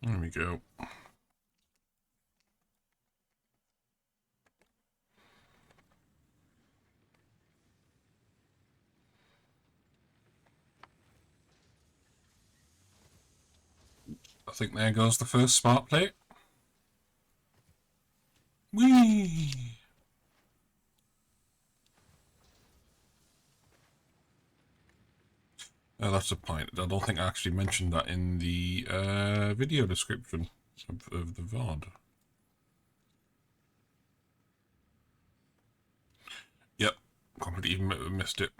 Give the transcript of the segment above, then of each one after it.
There we go. I think there goes the first smart plate. Whee! That's a point. I don't think I actually mentioned that in the video description of the VOD. Yep, completely missed it.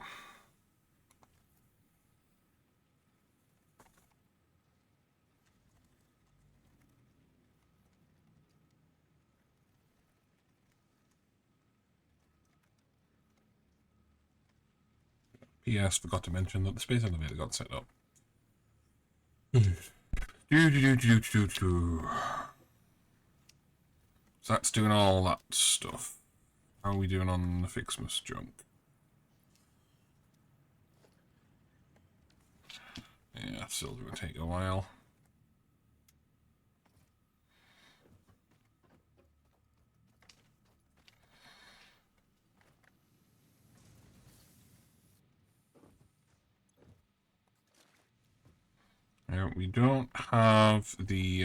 P.S. Forgot to mention that the space elevator got set up. So that's doing all that stuff. How are we doing on the FICSMAS junk? Yeah, it's still going to take a while. Yeah, we don't have the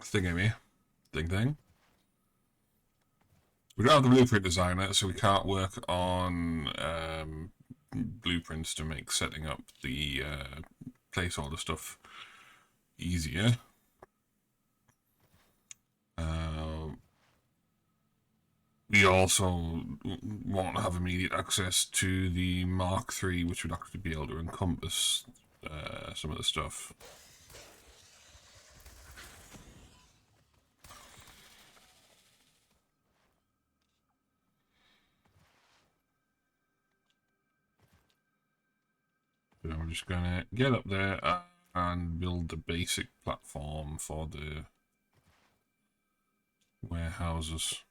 thingy. Thing. We don't have the blueprint designer, so we can't work on blueprints to make setting up the placeholder stuff easier. We also won't have immediate access to the Mark III, which would actually be able to encompass some of the stuff. So we're just going to get up there and build the basic platform for the warehouses.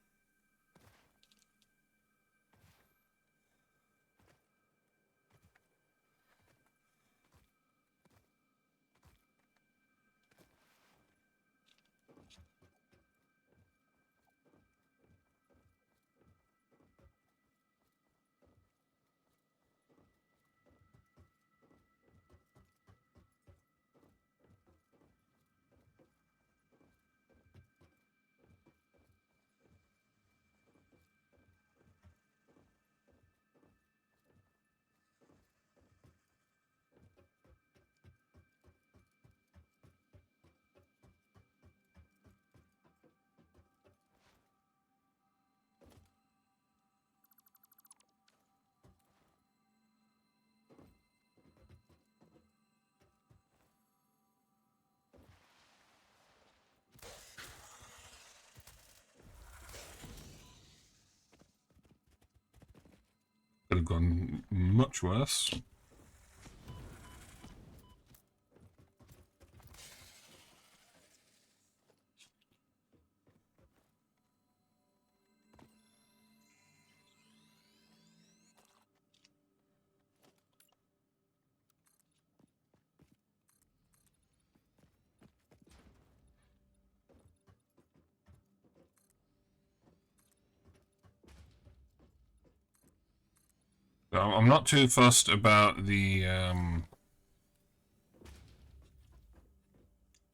Could have gone much worse. I'm not too fussed about the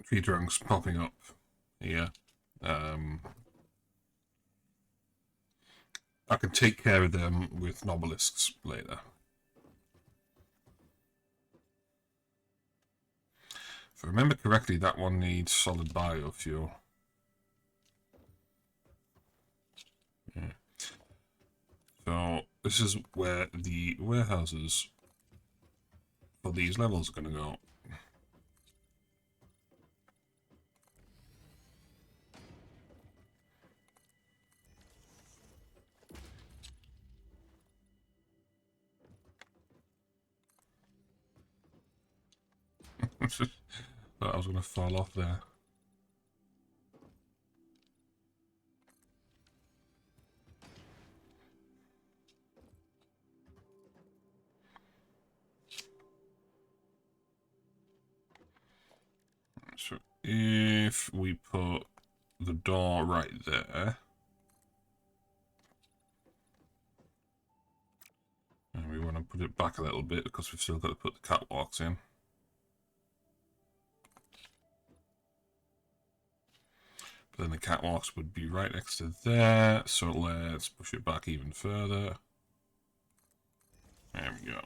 tree trunks popping up here. I can take care of them with nobelisks later. If I remember correctly, that one needs solid biofuel. Yeah. So this is where the warehouses for these levels are going to go. Thought I was going to fall off there. if we put the door right there, and we want to put it back a little bit because we've still got to put the catwalks in. But then the catwalks would be right next to there, so let's push it back even further. There we go.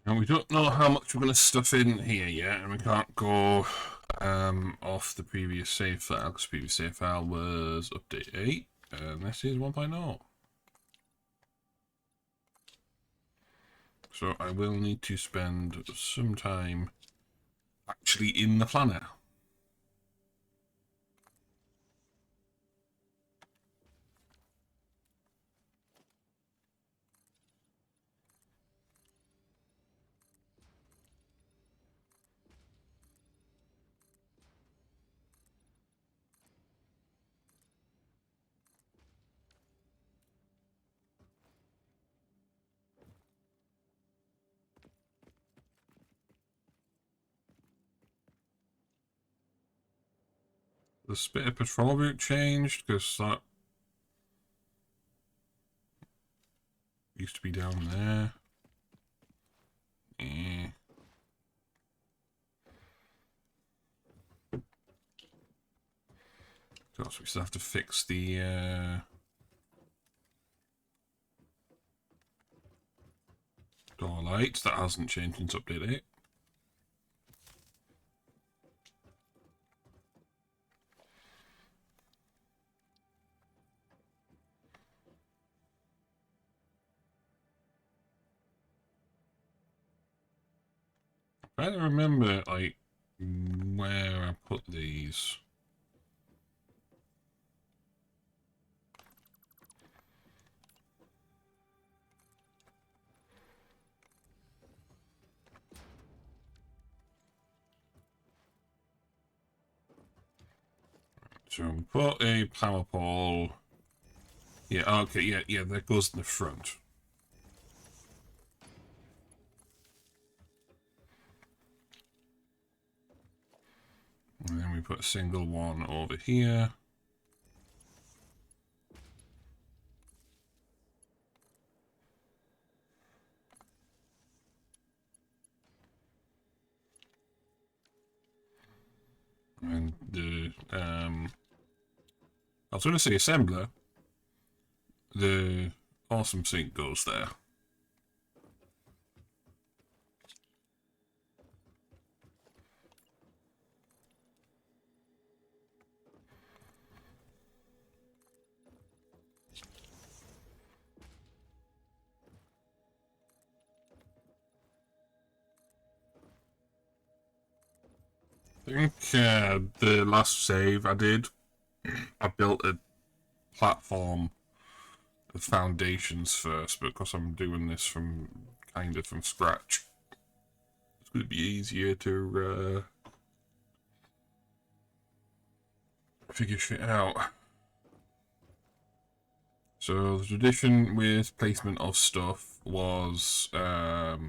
And we don't know how much we're going to stuff in here yet, and we can't go off the previous save file, because the previous save file was update 8, and this is 1.0. So I will need to spend some time actually in the planet. The bit of patrol route changed, because that used to be down there. So we still have to fix the door lights. That hasn't changed since update 8. I don't remember, like, where I put these. So we put a power pole. Yeah, okay, yeah, that goes in the front. And then we put a single one over here. And the, I was going to say assembler. The awesome sink goes there. I think the last save I did, I built a platform the foundations first, but because I'm doing this from kind of from scratch, it's going to be easier to figure shit out. So the tradition with placement of stuff was the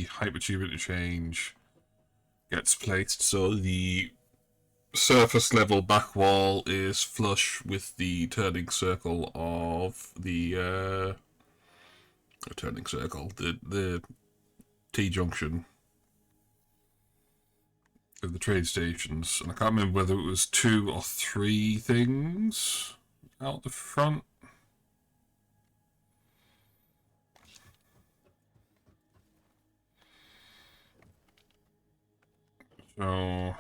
hypertube interchange gets placed so the surface level back wall is flush with the turning circle of the the T-junction of the trade stations, and I can't remember whether it was 2 or 3 things out the front. So,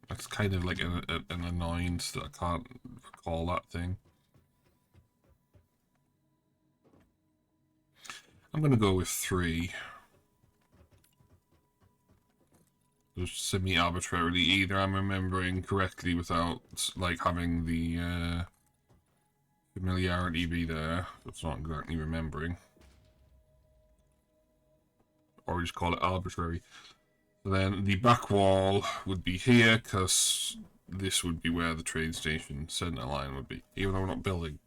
that's kind of like an annoyance that I can't recall that thing. I'm going to go with 3. Just semi-arbitrarily. Either I'm remembering correctly without like having the familiarity be there. That's not exactly remembering. Or just call it arbitrary. So then the back wall would be here, because this would be where the train station centre line would be. Even though we're not building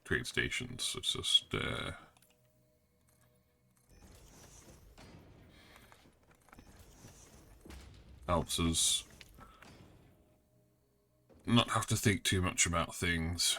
train stations, it's just helps us not have to think too much about things.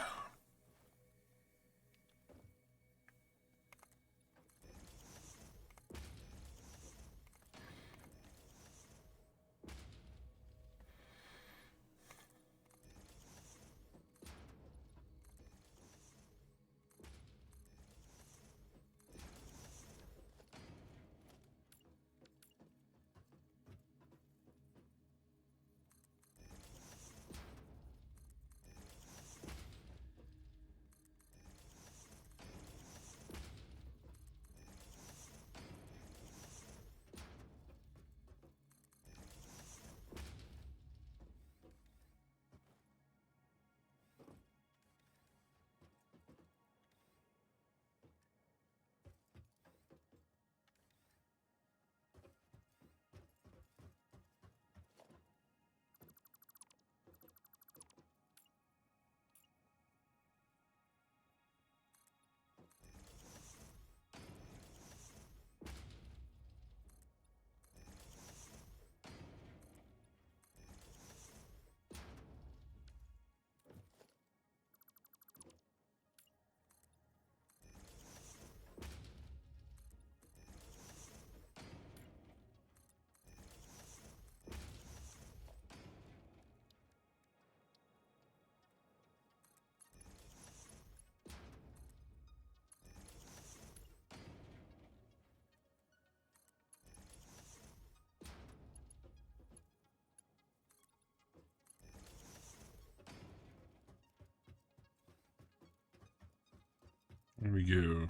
There we go.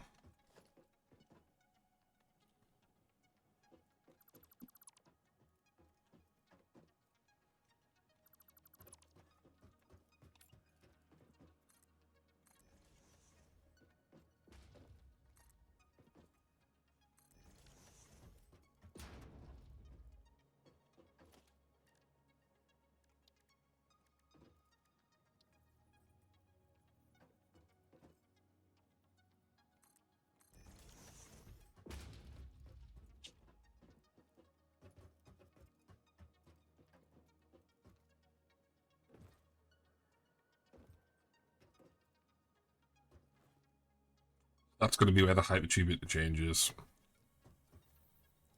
That's going to be where the hypertube interchange is.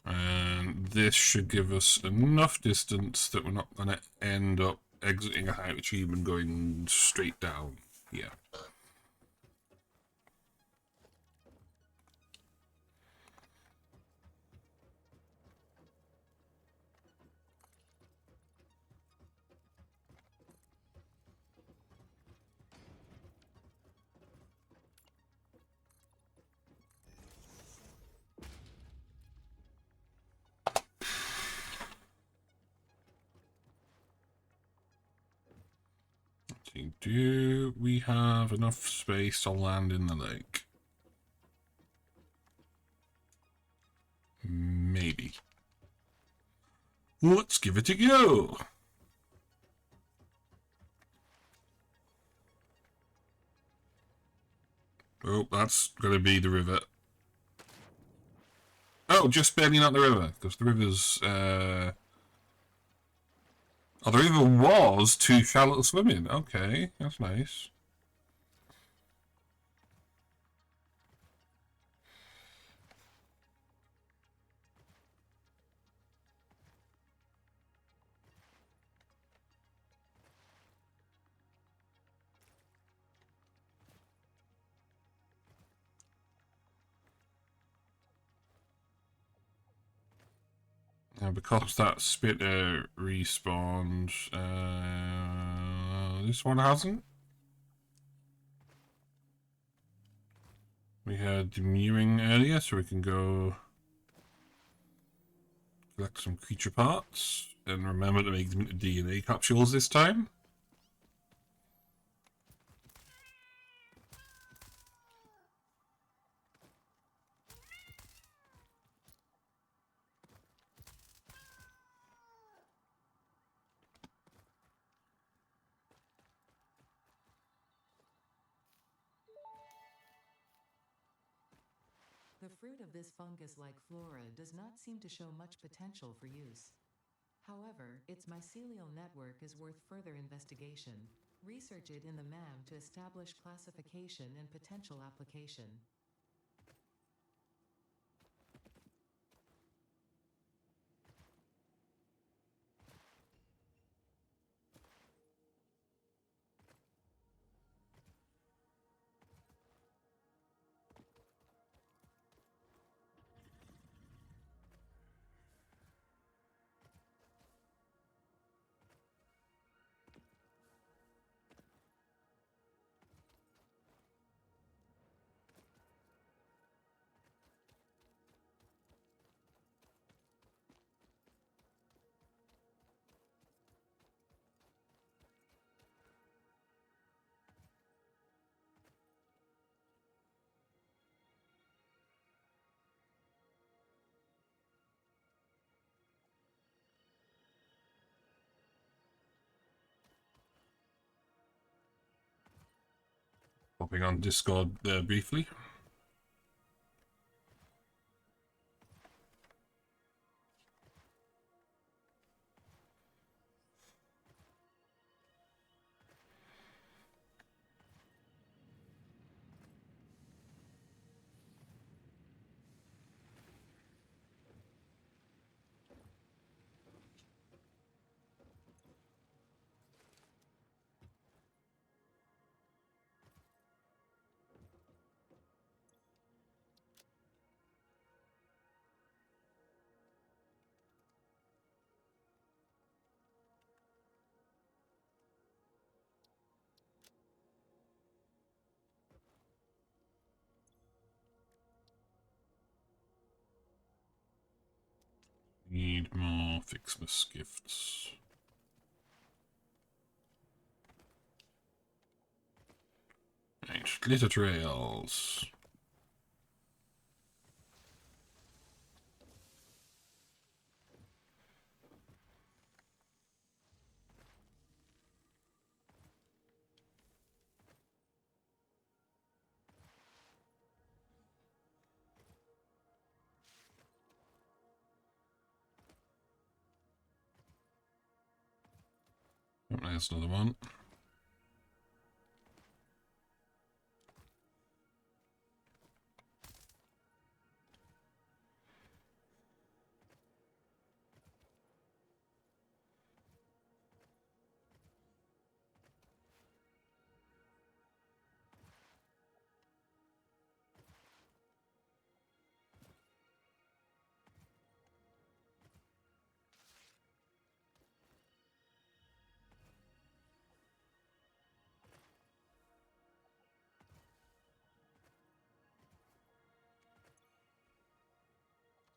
And this should give us enough distance that we're not going to end up exiting a hypertube and going straight down here. Do we have enough space to land in the lake? Maybe. Let's give it a go. Oh, that's going to be the river. Oh, just barely not the river, because the river's... Oh, the river was too shallow to swim in. Okay, that's nice. Because that spitter respawned, this one hasn't. We had demurring earlier, so we can go collect some creature parts and remember to make them into DNA capsules this time. The fruit of this fungus-like flora does not seem to show much potential for use. However, its mycelial network is worth further investigation. Research it in the MAM to establish classification and potential application. Popping on Discord briefly. Need more FICSMAS gifts. Right, glitter trails. Oh, there's another one.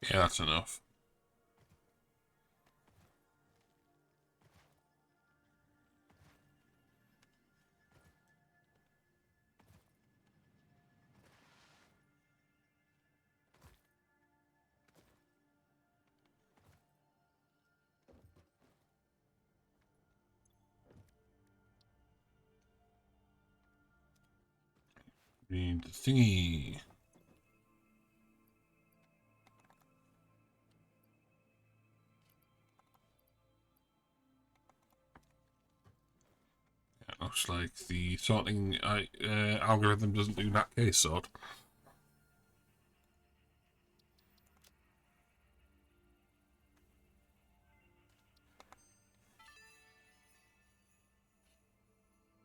Yeah, that's enough. Need the thingy. It looks like the sorting algorithm doesn't do that case sort.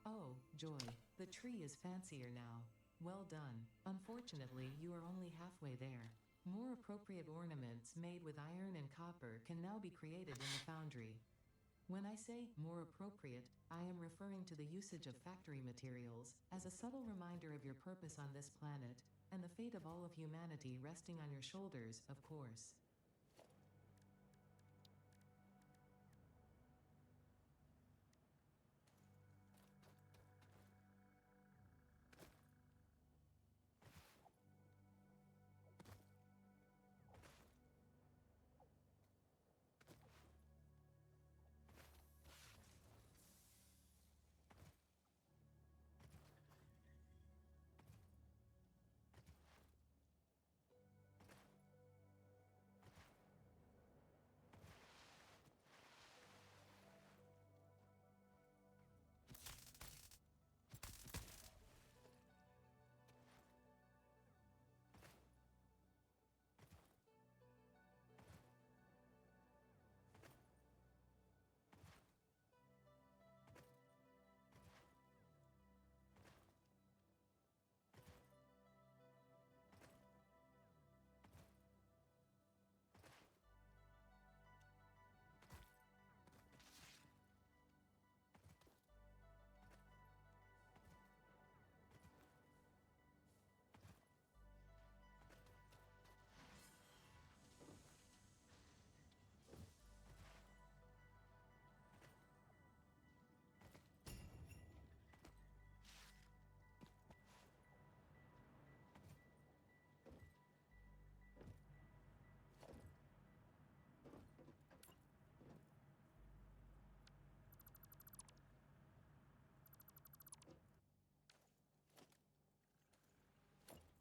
Oh, joy. The tree is fancier now. Well done. Unfortunately, you are only halfway there. More appropriate ornaments made with iron and copper can now be created in the foundry. When I say more appropriate, I am referring to the usage of factory materials as a subtle reminder of your purpose on this planet, and the fate of all of humanity resting on your shoulders, of course.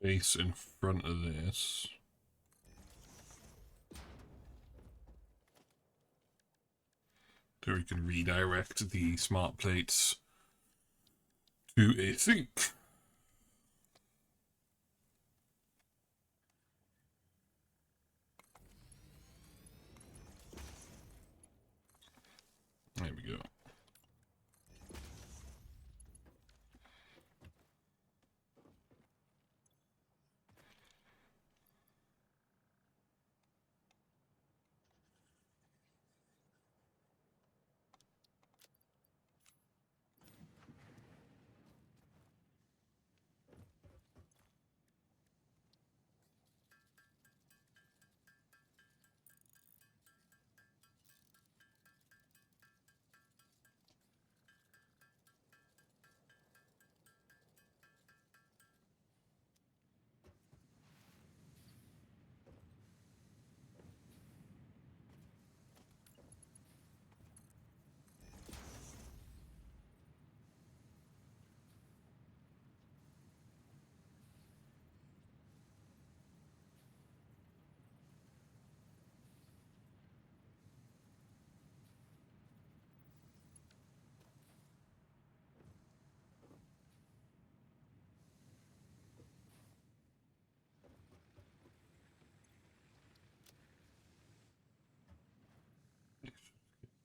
Base in front of this. So we can redirect the smart plates to a sink. There we go.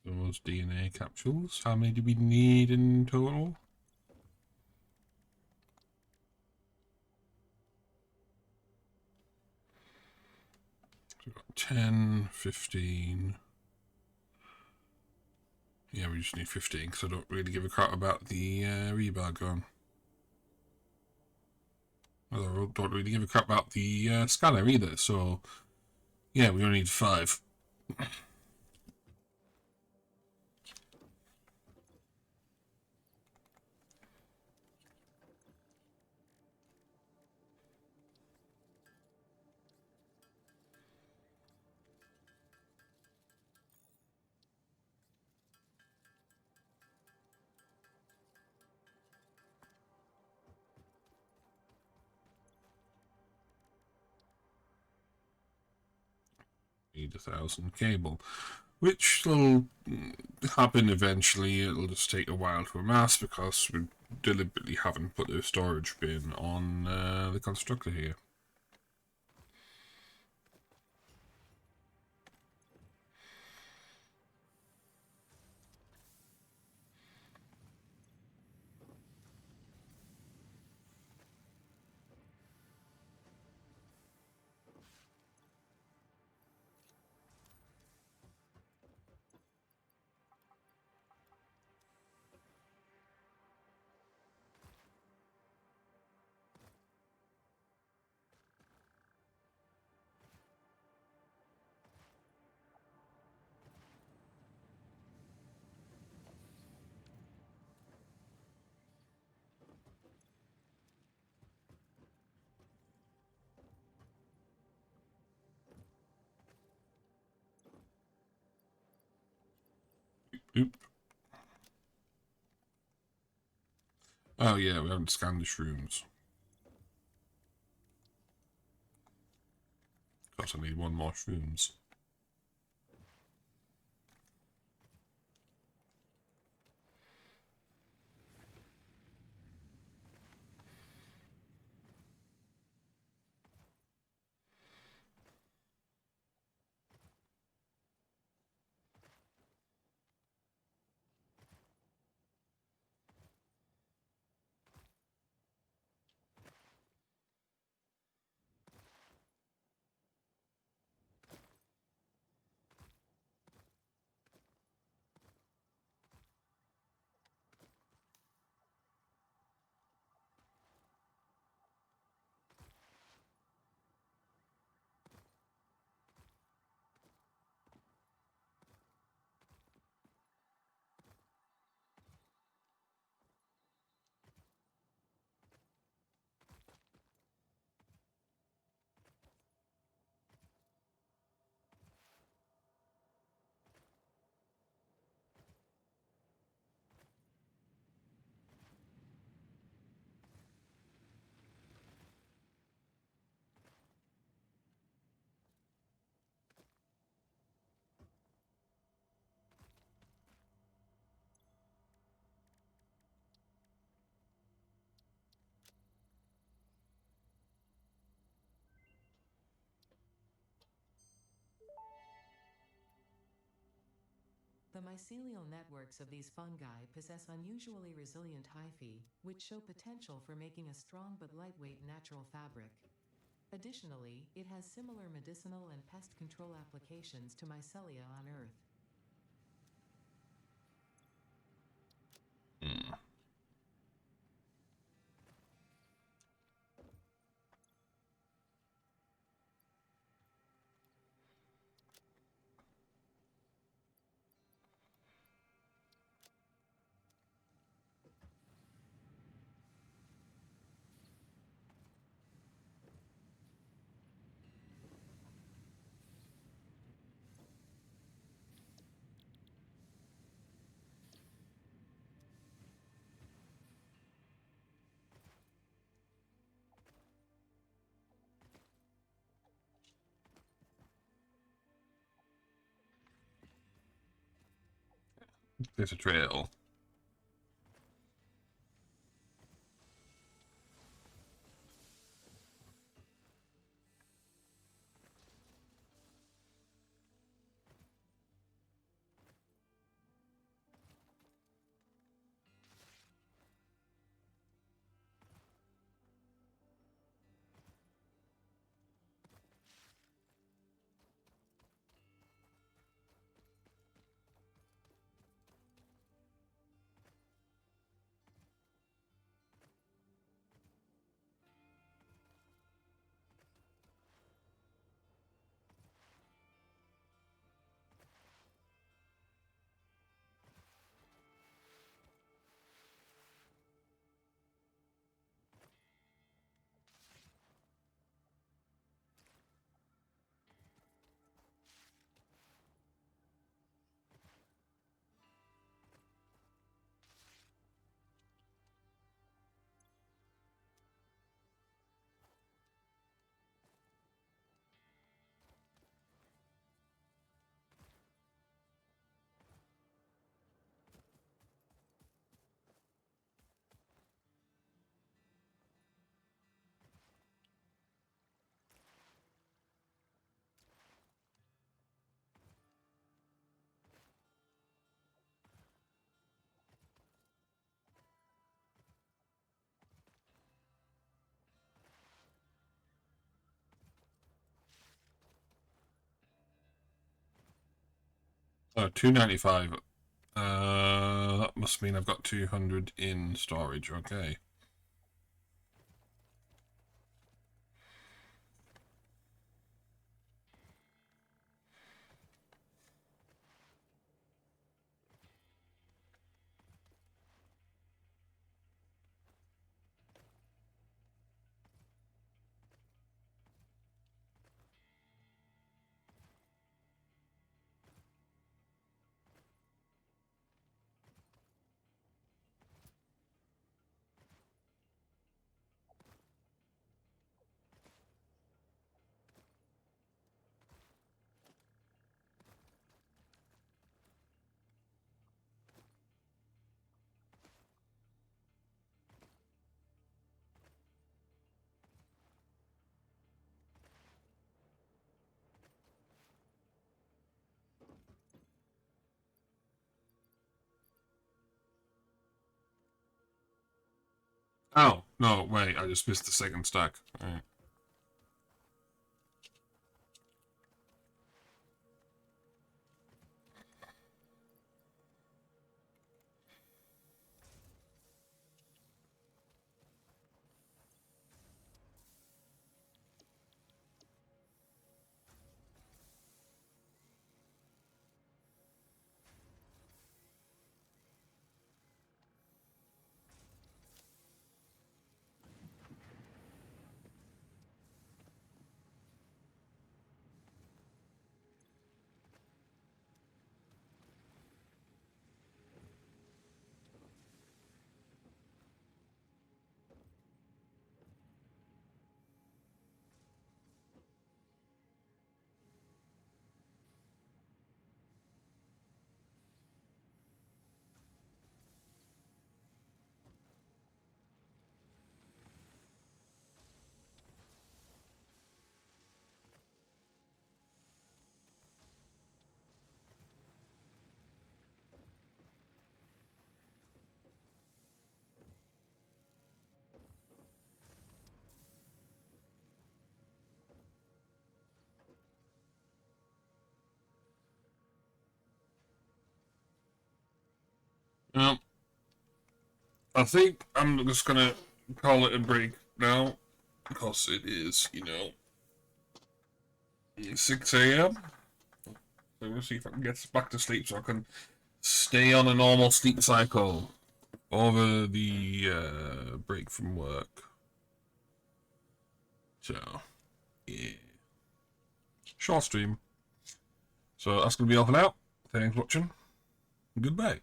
Those DNA capsules. How many do we need in total? So we've got 10, 15. Yeah, we just need 15 because I don't really give a crap about the rebar gun. I don't really give a crap about the scanner either, so yeah, we only need 5. Need 1,000 cable, which will happen eventually. It'll just take a while to amass because we deliberately haven't put a storage bin on the constructor here. Oop. Oh yeah, we haven't scanned the shrooms. Of course, I need one more shrooms. The mycelial networks of these fungi possess unusually resilient hyphae, which show potential for making a strong but lightweight natural fabric. Additionally, it has similar medicinal and pest control applications to mycelia on Earth. There's a trail. Oh, 295. That must mean I've got 200 in storage. Okay. Oh, no, wait, I just missed the second stack. Right. Well, I think I'm just gonna call it a break now, because it is, 6 a.m. So we'll see if I can get back to sleep so I can stay on a normal sleep cycle over the break from work. So, yeah. Short stream. So that's going to be all for now. Thanks for watching. Goodbye.